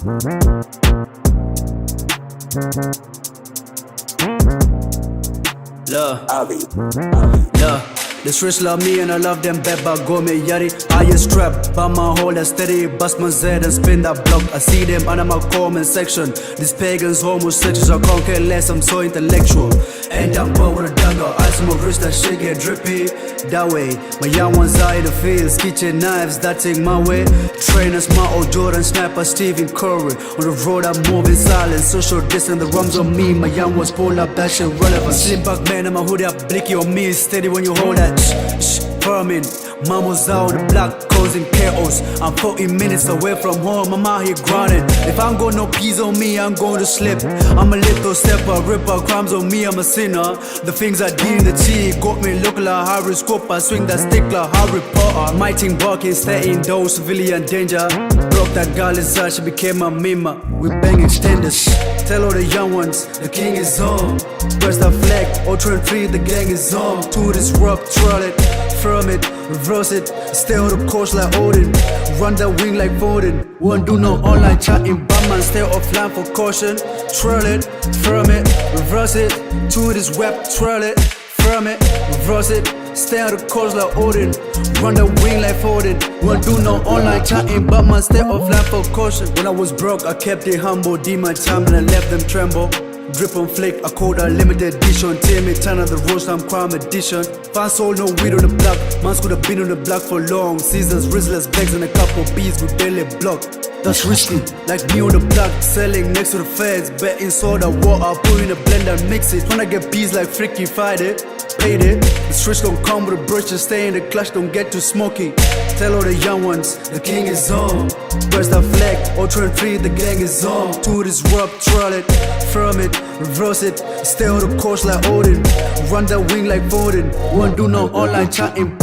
Look, the streets love me and I love them back, but go me yari. I is strapped, but my hold that steady, bust my Z and spin that block. I see them under my comment section. These pagans, homosexuals, I can't care less, I'm so intellectual. And I'm poor with a dagger, I smoke rich, that shit get drippy. That way, my young ones are in the fields, kitchen knives, that take my way. Trainers, my old Jordan, sniper, Stephen Curry. On the road, I'm moving silent, social distance, the rums on me. My young ones pull up, that shit relevant. Slim back man, and my hoodie up, blicky on me, steady when you hold that. Permit, mama's out on the block causing chaos. I'm 40 minutes away from home, I'm out here grinding. If I ain't got no peas on me, I'm going to slip. I'm a little stepper, ripper, crimes on me, I'm a sinner. The things I did in the tea got me looking like Harry Scoper. Swing that stick like Harry Potter. My team barking, stay indoors, civilian danger. Broke that girl inside, she became a mima. We bang extenders. Tell all the young ones, the king is on. Press that flag, Ultra and 3, the gang is on. To this rock, twirl it, firm it, reverse it. Stay on the course like Odin, run that wing like Foden. Won't do no online chatting, Batman, stay offline for caution. Twirl it, firm it, reverse it. To this web, twirl it, firm it, reverse it. Stay on the course like Odin, run the wing like Foden. Won't do no online chatting, Batman, stay offline for caution. When I was broke, I kept it humble, did my time and I left them tremble. Drip on flake, I called a limited edition. Tear me, turn of the roast, I'm crime edition. Fan soul, no weed on the block. Mans could have been on the block for long. Seasons, Rizzlers, bags and a couple beats with daily block. That's risky, like me on the block, selling next to the feds. Betting soda water, put in a blender, mix it. Tryna get peas like Freaky, fight it, paid it. The switch don't come with a brush, just stay in the clutch, don't get too smoky. Tell all the young ones, the king is on. Press that flag, Ultra and 3, the gang is on. To this rock, twirl it, firm it, reverse it. Stay on the course like Odin, run that wing like Foden. Won't do no online chatting.